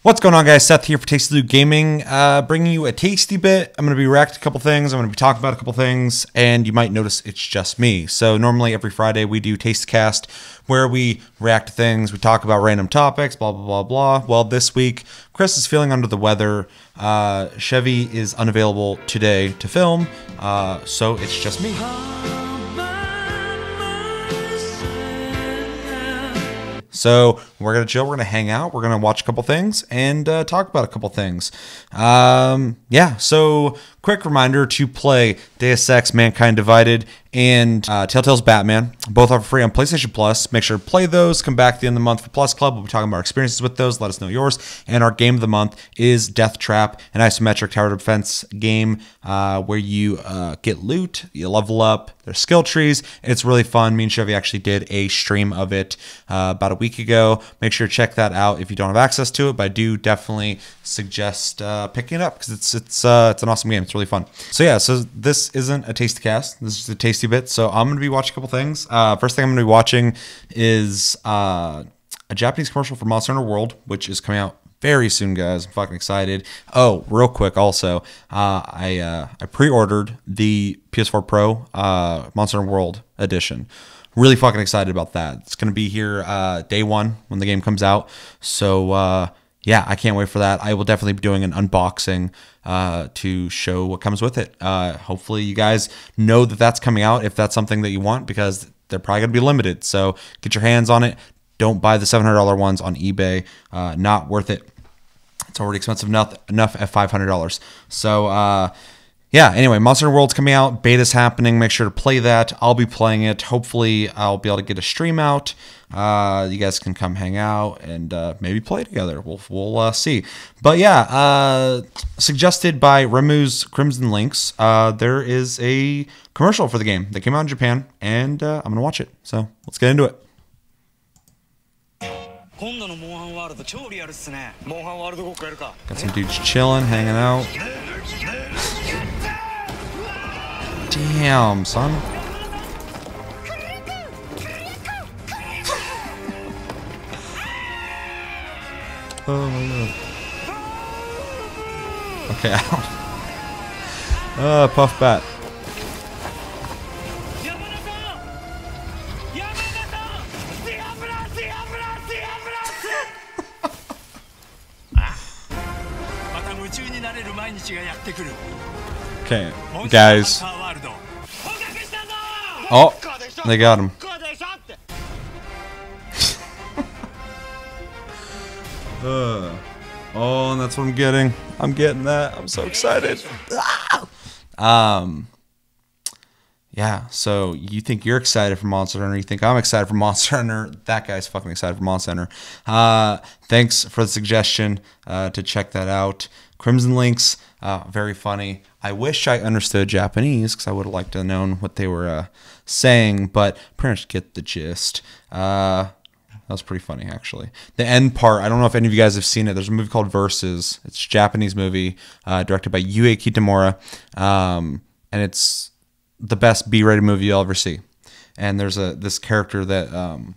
What's going on, guys? Seth here for Tasty Loot Gaming, bringing you a tasty bit. I'm going to be reacting to a couple things. I'm going to be talking about a couple things, and you might notice it's just me. So normally every Friday we do Tastecast, where we react to things, we talk about random topics, blah, blah, blah, blah. Well, this week, Chris is feeling under the weather. Chevy is unavailable today to film, so it's just me. So we're going to chill, we're going to hang out, we're going to watch a couple things and talk about a couple things. Yeah, so quick reminder to play Deus Ex Mankind Divided and Telltale's Batman. Both are free on PlayStation Plus. Make sure to play those. Come back at the end of the month for Plus Club. We'll be talking about our experiences with those. Let us know yours. And our game of the month is Death Trap, an isometric tower defense game where you get loot, you level up, there's skill trees. It's really fun. Me and Chevy actually did a stream of it about a week ago. Make sure to check that out if you don't have access to it, but I do definitely suggest picking it up because it's an awesome game. It's really fun. So yeah, so this isn't a tasty cast. This is a tasty bit. So I'm going to be watching a couple things. First thing I'm going to be watching is a Japanese commercial for Monster Hunter World, which is coming out very soon, guys. I'm fucking excited. Oh, real quick, also, I pre-ordered the PS4 Pro Monster Hunter World edition. Really fucking excited about that. It's going to be here day one when the game comes out. So, yeah, I can't wait for that. I will definitely be doing an unboxing to show what comes with it. Hopefully you guys know that that's coming out if that's something that you want, because they're probably going to be limited. So get your hands on it. Don't buy the $700 ones on eBay. Not worth it. It's already expensive enough at $500. So, yeah, anyway, Monster Hunter World's coming out. Beta's happening. Make sure to play that. I'll be playing it. Hopefully, I'll be able to get a stream out. You guys can come hang out and maybe play together. We'll see. But yeah, suggested by Remu's Crimson Links, there is a commercial for the game that came out in Japan, and I'm going to watch it. So let's get into it. Got some dudes chilling, hanging out. Damn, son. Oh my god. Okay, Puff Bat. Okay, guys. Oh, they got him. Oh, and that's what I'm getting. I'm getting that. I'm so excited. Yeah, so you think you're excited for Monster Hunter, you think I'm excited for Monster Hunter. That guy's fucking excited for Monster Hunter. Thanks for the suggestion to check that out. Crimson Links, very funny. I wish I understood Japanese because I would have liked to have known what they were saying, but pretty much get the gist. That was pretty funny, actually. The end part, I don't know if any of you guys have seen it. There's a movie called Versus. It's a Japanese movie directed by Yue Kitamura, and it's the best B-rated movie you'll ever see. And there's this character that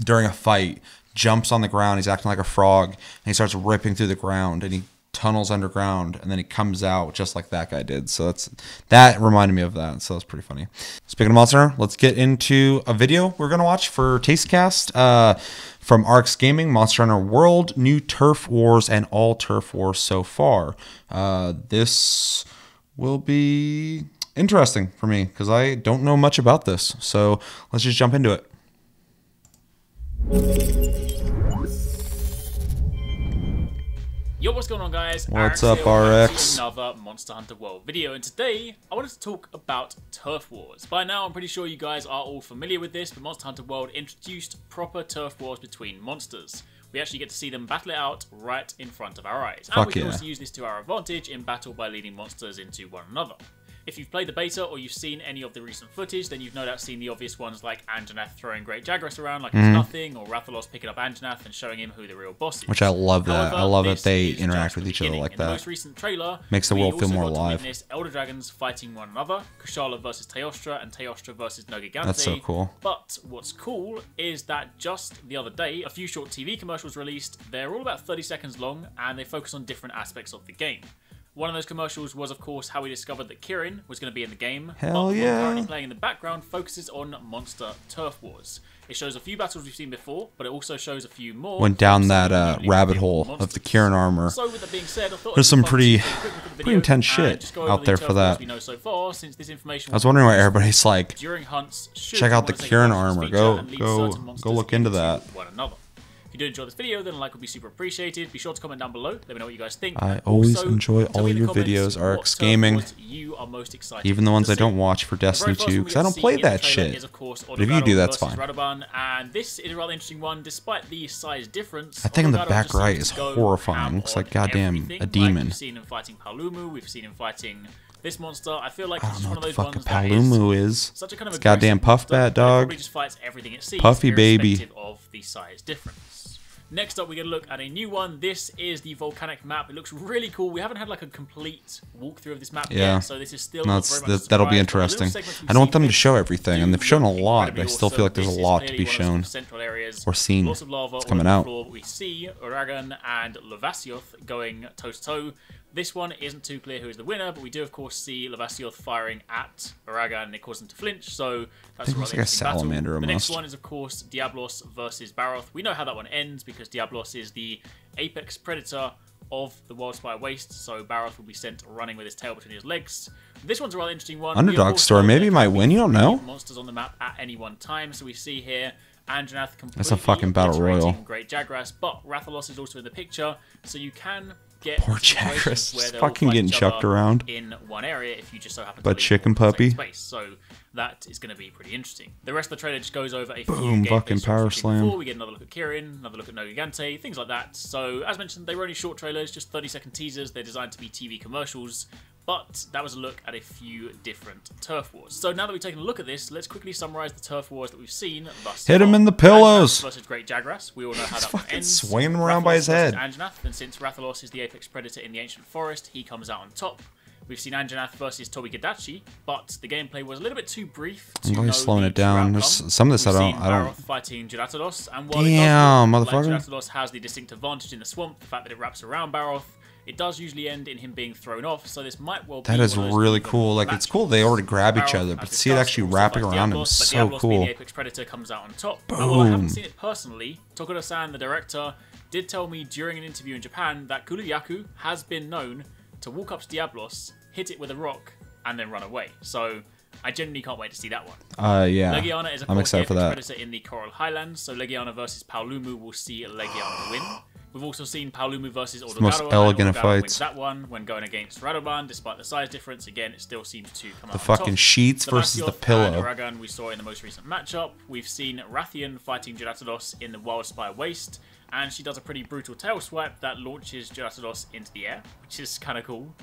during a fight jumps on the ground. He's acting like a frog, and he starts ripping through the ground, and he tunnels underground, and then he comes out just like that guy did. So that reminded me of that. So that's pretty funny. Speaking of Monster Hunter, let's get into a video we're gonna watch for Tastecast from RX Gaming. Monster Hunter World, new turf wars, and all turf wars so far. This will be interesting for me because I don't know much about this. So let's just jump into it. Yo, what's going on, guys? What's up, RX? Another Monster Hunter World video, and today I wanted to talk about turf wars. By now, I'm pretty sure you guys are all familiar with this, but Monster Hunter World introduced proper turf wars between monsters. We actually get to see them battle it out right in front of our eyes, and we can also use this to our advantage in battle by leading monsters into one another. If you've played the beta or you've seen any of the recent footage, then you've no doubt seen the obvious ones like Anjanath throwing Great Jagras around like it's nothing, or Rathalos picking up Anjanath and showing him who the real boss is. Which I love that. However, I love that this they is interact just with the each other beginning. like In the that. most recent trailer, Makes the we world feel also more got to alive. witness Elder Dragons fighting one another, Kushala versus Teostra and Teostra versus Nogigante. That's so cool. But what's cool is that just the other day, a few short TV commercials released. They're all about 30 seconds long, and they focus on different aspects of the game. One of those commercials was, of course, how we discovered that Kirin was going to be in the game. Hell but the yeah. one currently playing in the background focuses on Monster Turf Wars. It shows a few battles we've seen before, but it also shows a few more. Went down that rabbit hole of the Kirin armor. So with that being said, I thought There's some pretty pretty intense shit out there for that. We know so far, since this information I was wondering why everybody's like, during hunts, check out the Kirin armor. Go look into that. One another. If you do enjoy this video, then a like would be super appreciated. Be sure to comment down below. Let me know what you guys think. I always Also, enjoy tell all me in the your comments videos, what RX Turf Gaming. Wars you are most excited Even the ones to I don't see. watch for The very Destiny first 2, one we because I get to don't see play in the that trailer shit. is, of course, But if you do, Odogado that's versus fine. Radovan, and this is a rather interesting one, despite the size difference. I think in the Odogado back just right seems is to go horrifying. ham Looks like on goddamn everything. a demon. We've seen him fighting Palumu, we've seen him fighting this monster. I feel like I it's don't know one of what the those fuck a ones that is Palumu is. such a kind of It's goddamn aggressive puff monster bat that it dog. probably just fights everything it sees, Puffy baby. irrespective of the size difference. Next up, we get a look at a new one. This is the volcanic map. It looks really cool. We haven't had like a complete walkthrough of this map Yeah. yet, so this is still No, very much a that'll be surprise, but the little interesting. segments we've I don't want seen them to here show everything, and do they've shown a look lot, but I incredibly still feel like there's a awesome. lot This to is be clearly one of shown those central areas. or seen. Lots of lava It's all coming over the out. floor. We see Uragan and Lavasioth going toe to toe. This one isn't too clear who is the winner, but we do of course see Lavasioth firing at Uragan and it causes him to flinch, so that's think a it's rather like a interesting battle. salamander The next almost. one is of course Diablos versus Baroth. We know how that one ends because Diablos is the apex predator of the Wildspire Waste, so Baroth will be sent running with his tail between his legs. This one's a rather interesting one. Underdog We, of course, story. know Maybe there he might can be win, you don't 3 know. monsters on the map at any one time, so we see here Anjanath completely That's a fucking battle royal. Great Jagras, but Rathalos is also in the picture, so you can get Poor situations Jagras, where just they'll all fucking fight getting each chucked other around. in one area if you just so happen to But leave chicken all the same puppy. space. So that is going to be pretty interesting. The rest of the trailer just goes over a few Boom, gameplay fucking shots power we've seen slam. before. We get another look at Kirin, another look at Nogigante, things like that. So as mentioned, they were only short trailers, just 30-second teasers. They're designed to be TV commercials. But that was a look at a few different turf wars. So now that we've taken a look at this, let's quickly summarize the turf wars that we've seen thus Hit him far. in the pillows. Anjanath versus Great Jagras. We all know how that one fucking ends. swinging him around by his Rathalos versus head. Anjanath, and since Rathalos is the apex predator in the ancient forest, he comes out on top. We've seen Anjanath versus Tobigadachi, but the gameplay was a little bit too brief to I'm really know slowing the it down. true There's outcome. some of this We've I seen don't. Baroth fighting Geratados, and while Damn, it does look motherfucker. like Geratados has the distinct advantage in the swamp, the fact that it wraps around Baroth, it does usually end in him being thrown off, so this might well be That is one of those really even cool. Like, it's cool they already grab each Baroth, other, as but see it discussed, actually also wrapping fights around him Diablos, is but so Diablos being cool. the apex predator comes out on top. Now, while I haven't Boom. seen it personally, Tokuro-san, the director, did tell me during an interview in Japan that Kuruyaku has been known to walk up to Diablos, hit it with a rock, and then run away. So I genuinely can't wait to see that one. Yeah. Legiana is of I'm course excited the for apex that. predator in the Coral Highlands, so Legiana versus Paolumu will see Legiana win. We've also seen Paolumu versus Odogado, most and elegant of Odogado fights. wins that one when going against Radovan. Despite the size difference, again, it still seems to come out The on fucking top. sheets versus the Lavasioth pillow. and Uragan we saw in the most recent matchup. We've seen Rathian fighting Geratados in the Wildspire Waste, and she does a pretty brutal tail swipe that launches Geratados into the air, which is kind of cool.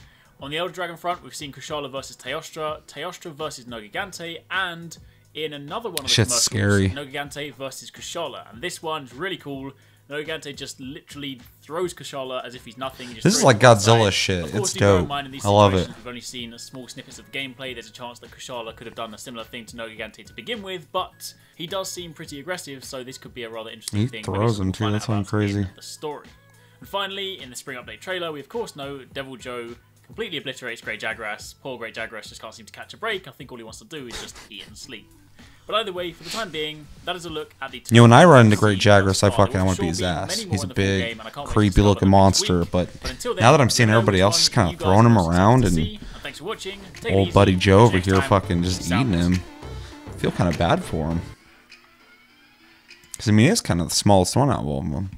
On the Elder Dragon front, we've seen Kushala versus Teostra, Teostra versus Nogigante, and in another one of the Shit's commercials, scary. Nogigante versus Kushala. And this one's really cool. Nogigante just literally throws Kushala as if he's nothing. He just This is throws like him to the Godzilla side. shit. Of course, It's do bear in dope. mind in these I love it. situations, we've only seen small snippets of gameplay. There's a chance that Kushala could have done a similar thing to Nogigante to begin with, but he does seem pretty aggressive, so this could be a rather interesting He thing. throws we'll him too, find that's out about crazy. in the story. And finally, in the Spring Update trailer, we of course know Devil Joe completely obliterates Great Jagras. Poor Great Jagras just can't seem to catch a break. I think all he wants to do is just eat and sleep. But either way, for the time being, that is a look at the... You know, when I run into Great Great Jagras, I want to beat his ass. He's a big, creepy looking monster, but now that I'm seeing everybody else just kind of throwing him around and old buddy Joe over here fucking just eating him, I feel kind of bad for him. Because, I mean, he's kind of the smallest one out of all of them.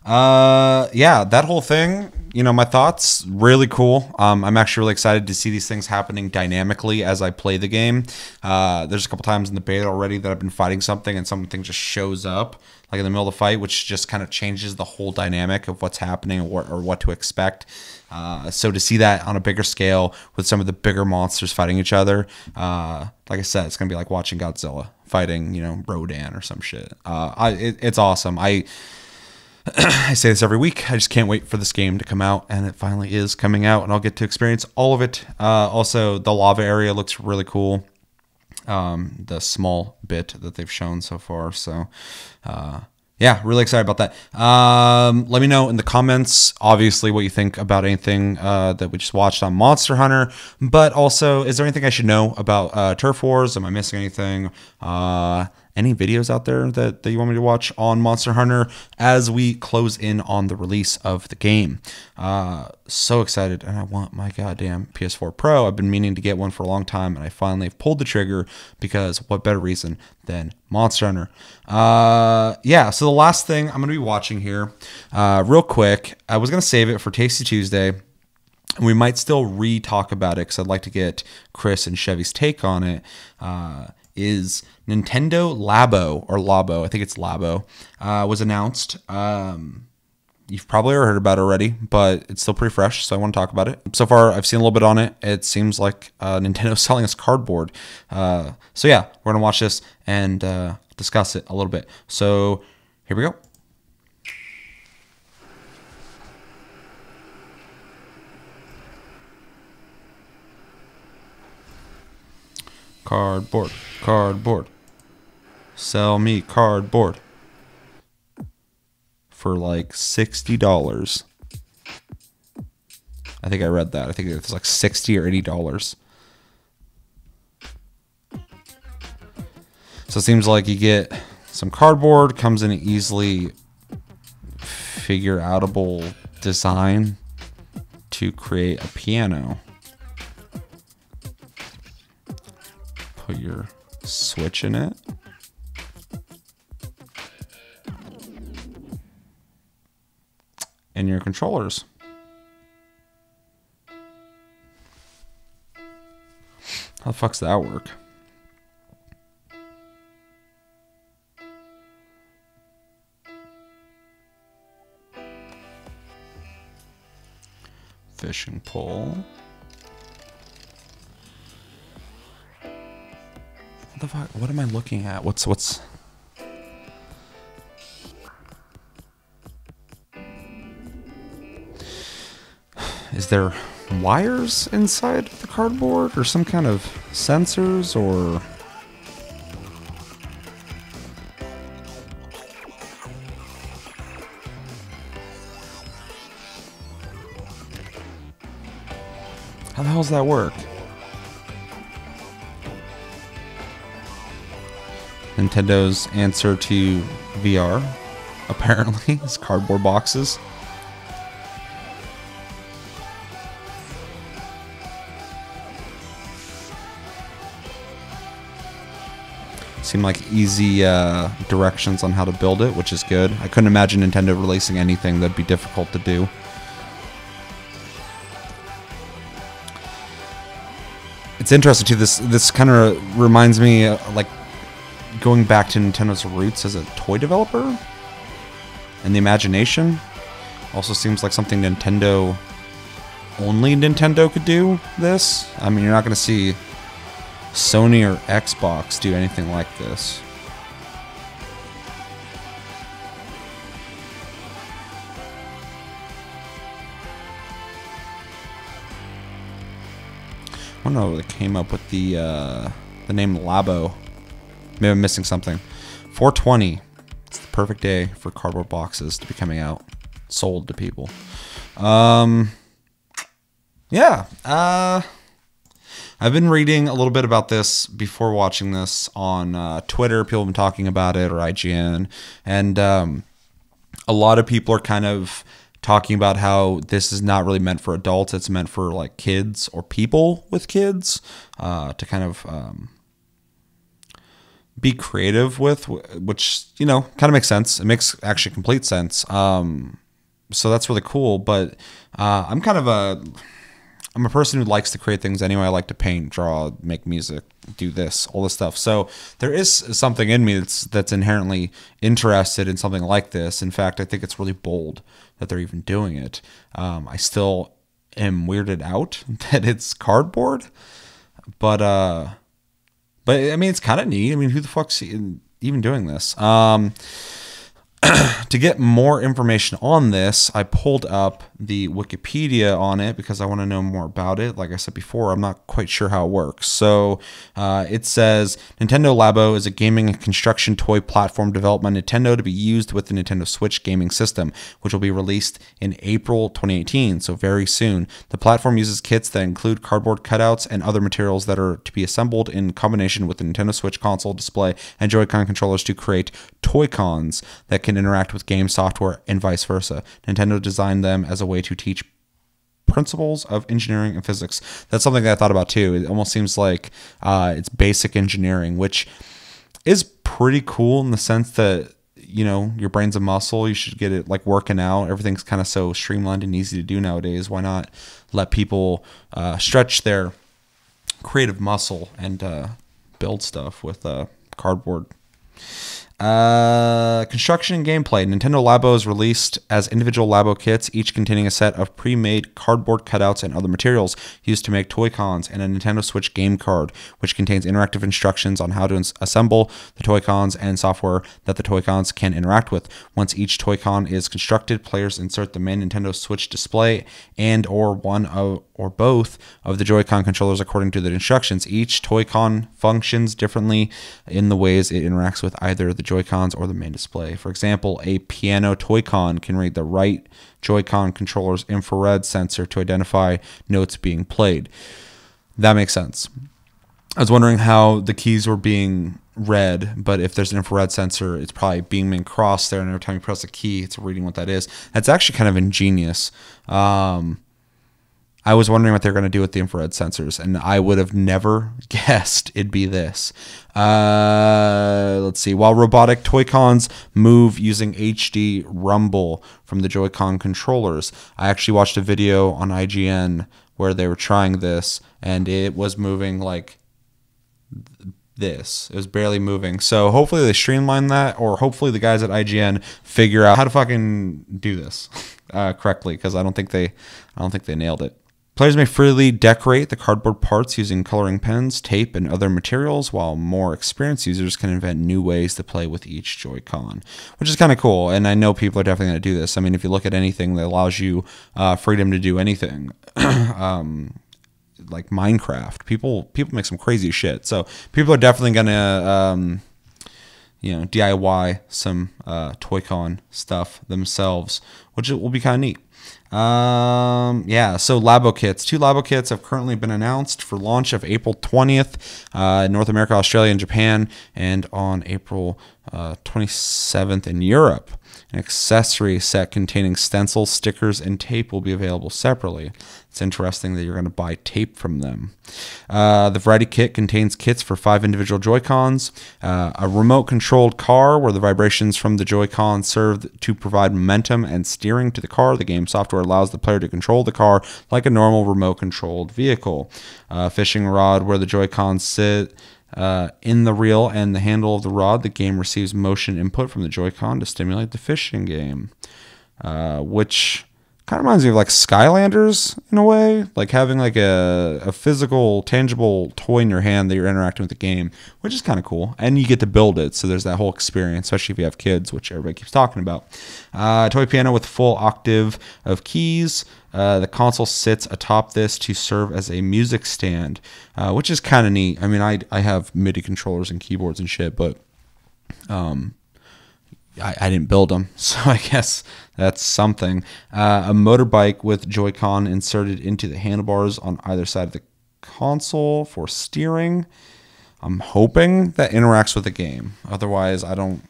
Yeah, that whole thing, my thoughts, really cool. I'm actually really excited to see these things happening dynamically as I play the game. There's a couple times in the beta already that I've been fighting something and something just shows up like in the middle of the fight, which just kind of changes the whole dynamic of what's happening or what to expect. So to see that on a bigger scale with some of the bigger monsters fighting each other, like I said, it's going to be like watching Godzilla fighting, Rodan or some shit. It's awesome. I say this every week. I just can't wait for this game to come out, and it finally is coming out, and I'll get to experience all of it. Also, the lava area looks really cool. The small bit that they've shown so far. So, yeah, really excited about that. Let me know in the comments, obviously, what you think about anything that we just watched on Monster Hunter. But also, is there anything I should know about Turf Wars? Am I missing anything? Any videos out there that you want me to watch on Monster Hunter as we close in on the release of the game? So excited, and I want my goddamn PS4 Pro. I've been meaning to get one for a long time, and I finally have pulled the trigger because what better reason than Monster Hunter? Yeah, so the last thing I'm going to be watching here, real quick, I was going to save it for Tasty Tuesday. We might still re-talk about it because I'd like to get Chris and Chevy's take on it. Is Nintendo Labo, I think it's Labo, was announced. You've probably heard about it already, but it's still pretty fresh, so I want to talk about it. So far, I've seen a little bit on it. It seems like Nintendo's selling us cardboard. So yeah, we're going to watch this and discuss it a little bit. So here we go. Cardboard. Sell me cardboard for like $60. I think I read that. I think it's like $60 or $80. So it seems like you get some cardboard, comes in an easily figure outable design to create a piano. Put your Switch in it. And your controllers. How the fuck's that work? Fishing pole. What the fuck? What am I looking at? What's Is there wires inside the cardboard or some kind of sensors or how the hell does that work? Nintendo's answer to VR, apparently, is cardboard boxes. Seem like easy directions on how to build it, which is good. I couldn't imagine Nintendo releasing anything that'd be difficult to do. It's interesting too. This kind of reminds me like going back to Nintendo's roots as a toy developer, and the imagination also seems like something only Nintendo could do this. I mean, you're not going to see Sony or Xbox do anything like this. I don't know if they came up with the name Labo. Maybe I'm missing something. 420. It's the perfect day for cardboard boxes to be coming out, sold to people. Yeah. I've been reading a little bit about this before watching this on Twitter. People have been talking about it, or IGN. And a lot of people are kind of talking about how this is not really meant for adults. It's meant for like kids or people with kids to kind of be creative with, which, you know, kind of makes sense. It makes actually complete sense. So that's really cool. But I'm a person who likes to create things anyway. I like to paint, draw, make music, do this, all this stuff. So there is something in me that's inherently interested in something like this. In fact, I think it's really bold that they're even doing it. I still am weirded out that it's cardboard, but I mean, it's kind of neat. I mean, who the fuck's even doing this? To get more information on this, I pulled up the Wikipedia on it because I want to know more about it. Like I said before, I'm not quite sure how it works. So it says Nintendo Labo is a gaming and construction toy platform developed by Nintendo to be used with the Nintendo Switch gaming system, which will be released in April 2018, so very soon. The platform uses kits that include cardboard cutouts and other materials that are to be assembled in combination with the Nintendo Switch console display and Joy-Con controllers to create Toy-Cons that can interact with game software and vice versa. Nintendo designed them as a way to teach principles of engineering and physics. That's something that I thought about too. It almost seems like it's basic engineering, which is pretty cool in the sense that, you know, your brain's a muscle. You should get it like working out. Everything's kind of so streamlined and easy to do nowadays. Why not let people stretch their creative muscle and build stuff with cardboard? Construction and gameplay. Nintendo Labo is released as individual Labo kits, each containing a set of pre-made cardboard cutouts and other materials used to make Toy-Cons, and a Nintendo Switch game card, which contains interactive instructions on how to assemble the Toy-Cons and software that the Toy-Cons can interact with. Once each Toy-Con is constructed, players insert the main Nintendo Switch display and or one of or both of the Joy-Con controllers according to the instructions. Each Toy-Con functions differently in the ways it interacts with either the Joy-Cons or the main display. For example, a piano Toy-Con can read the right Joy-Con controller's infrared sensor to identify notes being played. That makes sense. I was wondering how the keys were being read, but if there's an infrared sensor, it's probably beaming across there, and every time you press a key, it's reading what that is. That's actually kind of ingenious. I was wondering what they're going to do with the infrared sensors, and I would have never guessed it'd be this. Let's see. While robotic Toy-Cons move using HD rumble from the Joy-Con controllers, I actually watched a video on IGN where they were trying this, and it was moving like this. It was barely moving. So hopefully they streamline that, or hopefully the guys at IGN figure out how to fucking do this correctly, because I don't think they nailed it. Players may freely decorate the cardboard parts using coloring pens, tape, and other materials, while more experienced users can invent new ways to play with each Joy-Con, which is kind of cool. And I know people are definitely going to do this. I mean, if you look at anything that allows you freedom to do anything, like Minecraft, people make some crazy shit. So people are definitely going to DIY some Toy-Con stuff themselves, which will be kind of neat. So Labo kits. 2 Labo kits have currently been announced for launch of April 20th in North America, Australia, and Japan, and on April 27th in Europe. An accessory set containing stencils, stickers, and tape will be available separately. It's interesting that you're going to buy tape from them. The Variety Kit contains kits for 5 individual Joy-Cons, a remote-controlled car where the vibrations from the Joy-Con serve to provide momentum and steering to the car. The game software allows the player to control the car like a normal remote-controlled vehicle. A fishing rod where the Joy-Cons sit in the reel and the handle of the rod. The game receives motion input from the Joy-Con to stimulate the fishing game, which kind of reminds me of like Skylanders in a way, like having like a physical, tangible toy in your hand that you're interacting with the game, which is kind of cool. And you get to build it, so there's that whole experience, especially if you have kids, which everybody keeps talking about. Toy piano with full octave of keys. The console sits atop this to serve as a music stand, which is kind of neat. I mean, I have MIDI controllers and keyboards and shit, but I didn't build them, so I guess that's something. A motorbike with Joy-Con inserted into the handlebars on either side of the console for steering. I'm hoping that interacts with the game. Otherwise, I don't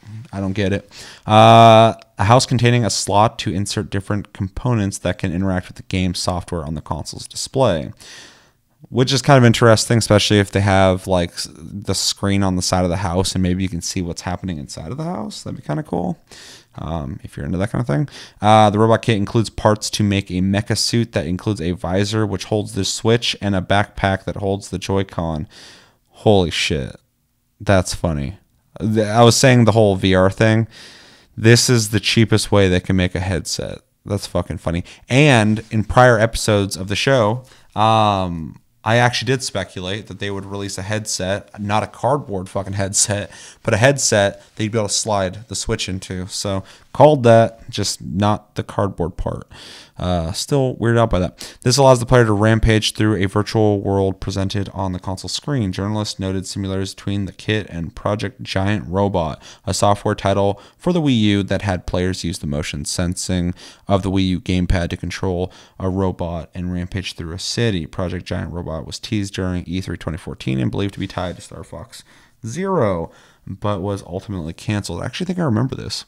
get it. A house containing a slot to insert different components that can interact with the game software on the console's display, which is kind of interesting, especially if they have like the screen on the side of the house, and maybe you can see what's happening inside of the house. That'd be kind of cool. If you're into that kind of thing. The robot kit includes parts to make a mecha suit that includes a visor which holds the Switch and a backpack that holds the Joy-Con. Holy shit. That's funny. I was saying the whole VR thing. This is the cheapest way they can make a headset. That's fucking funny. And in prior episodes of the show, I actually did speculate that they would release a headset, not a cardboard fucking headset, but a headset that you'd be able to slide the Switch into. So called that, just not the cardboard part. Still weirded out by that. This allows the player to rampage through a virtual world presented on the console screen. Journalists noted similarities between the kit and Project Giant Robot, a software title for the Wii U that had players use the motion sensing of the Wii U gamepad to control a robot and rampage through a city. Project Giant Robot was teased during E3 2014 and believed to be tied to Star Fox Zero, but was ultimately canceled. I actually think I remember this.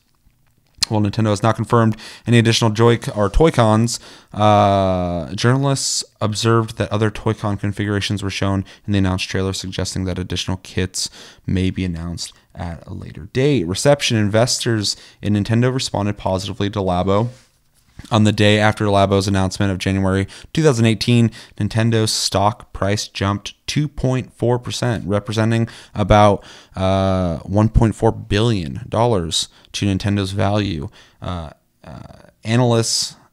While Nintendo has not confirmed any additional Toy-Cons, journalists observed that other Toy-Con configurations were shown in the announced trailer, suggesting that additional kits may be announced at a later date. Reception: investors in Nintendo responded positively to Labo. On the day after Labo's announcement of January 2018, Nintendo's stock price jumped 2.4%, representing about $1.4 billion to Nintendo's value.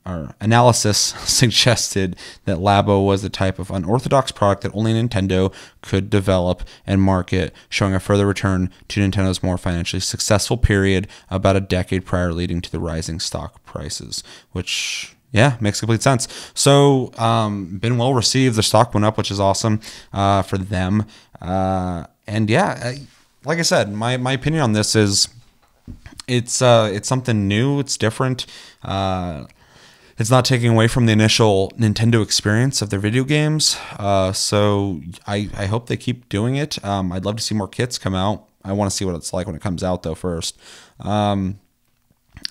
Analysis suggested that Labo was the type of unorthodox product that only Nintendo could develop and market, showing a further return to Nintendo's more financially successful period about a decade prior, leading to the rising stock prices, which, yeah, makes complete sense. So, been well received. The stock went up, which is awesome for them. And yeah, like I said, my opinion on this is it's something new. It's different. It's not taking away from the initial Nintendo experience of their video games. So I hope they keep doing it. I'd love to see more kits come out. I want to see what it's like when it comes out, though, first. I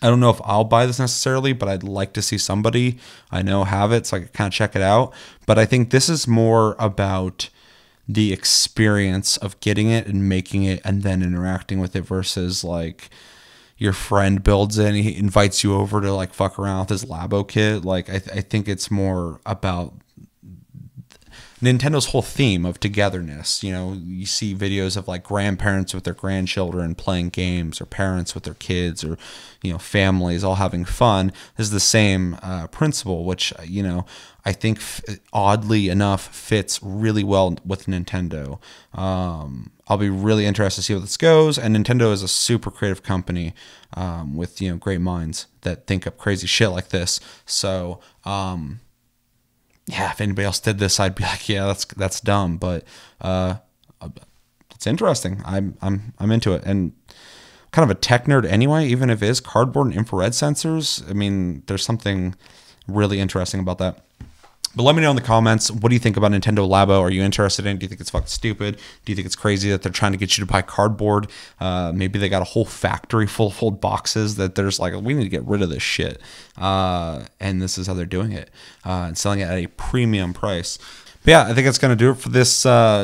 don't know if I'll buy this necessarily, but I'd like to see somebody I know have it so I can kind of check it out. But I think this is more about the experience of getting it and making it and then interacting with it versus like your friend builds it and he invites you over to like fuck around with his Labo kit. Like I think it's more about Nintendo's whole theme of togetherness. You know, you see videos of like grandparents with their grandchildren playing games, or parents with their kids, or, you know, families all having fun. This is the same principle, which, you know, I think oddly enough fits really well with Nintendo. I'll be really interested to see how this goes. And Nintendo is a super creative company with, you know, great minds that think up crazy shit like this. So, yeah, if anybody else did this, I'd be like, yeah, that's dumb, but it's interesting. I'm into it, and kind of a tech nerd anyway. Even if it is cardboard and infrared sensors, I mean, there's something really interesting about that. But let me know in the comments, what do you think about Nintendo Labo? Are you interested in it? Do you think it's fucking stupid? Do you think it's crazy that they're trying to get you to buy cardboard? Maybe they got a whole factory full of old boxes that there's like, we need to get rid of this shit. And this is how they're doing it. And selling it at a premium price. But yeah, I think that's going to do it for this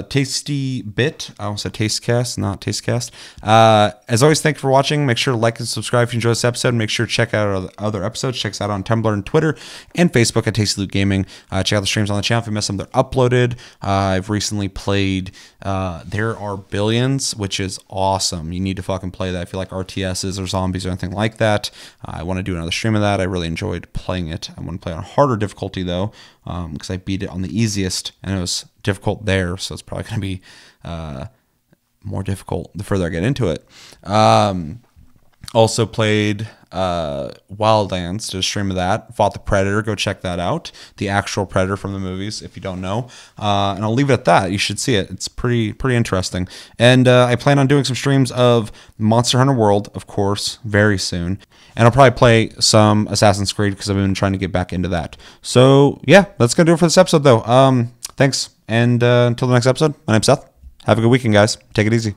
tasty bit. I almost said Tastecast, not Tastecast. As always, thank you for watching. Make sure to like and subscribe if you enjoyed this episode. Make sure to check out our other episodes. Check us out on Tumblr and Twitter and Facebook at Tasty Loot Gaming. Check out the streams on the channel if you missed them. They're uploaded. I've recently played There Are Billions, which is awesome. You need to fucking play that if you like RTSs or zombies or anything like that. I want to do another stream of that. I really enjoyed playing it. I want to play on harder difficulty, though, because I beat it on the easiest, and it was difficult there, so it's probably going to be more difficult the further I get into it. Also played Wildlands, did a stream of that. Fought the Predator, go check that out. The actual Predator from the movies, if you don't know. And I'll leave it at that. You should see it. It's pretty interesting. And I plan on doing some streams of Monster Hunter World, of course, very soon. And I'll probably play some Assassin's Creed because I've been trying to get back into that. So, yeah, that's going to do it for this episode, though. Thanks. And until the next episode, my name's Seth. Have a good weekend, guys. Take it easy.